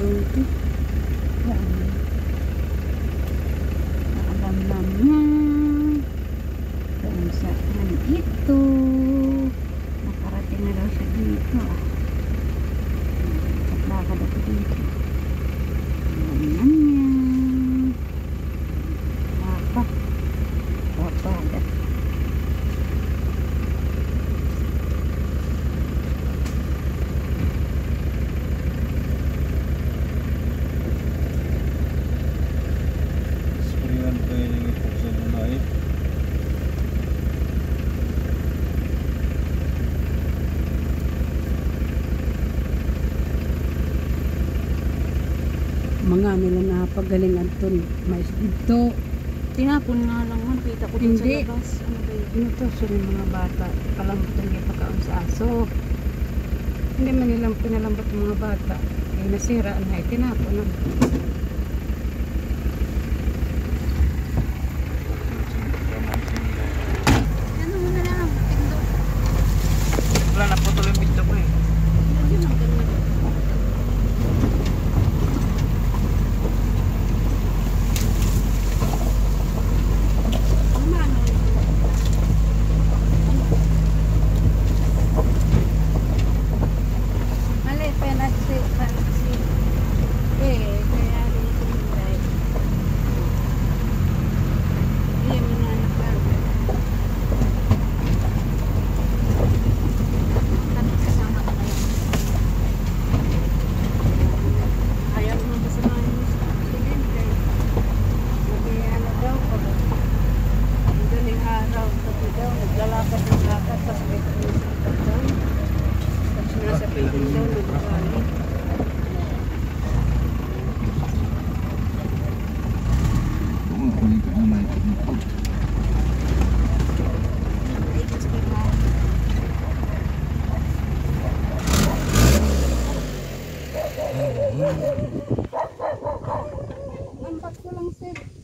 Okay. Yan. Alam niya kung saan ito. Nakarating na daw siya dito. Naglakad ako dito. Alam niya. Papa. Papa. Mga nila napagalingan dun. Mais dito. Tinapon nga lang mo, nakita ko dun sa Hindi. labas. Ano ba yun? Ano to? So yung mga bata. Palambot ang ipakaon sa aso. Hindi man nilang pinalambot ang mga bata. Ay nasira na. Tinapon na. Ano mo na lang, tindo. Wala na po tuloy yung video ko eh. Yun ang ganun. Naglalakad ng lakad, tapos may tumisip doon. Tapos nasa piling daw, nagagaling. Lambat ko lang, sir.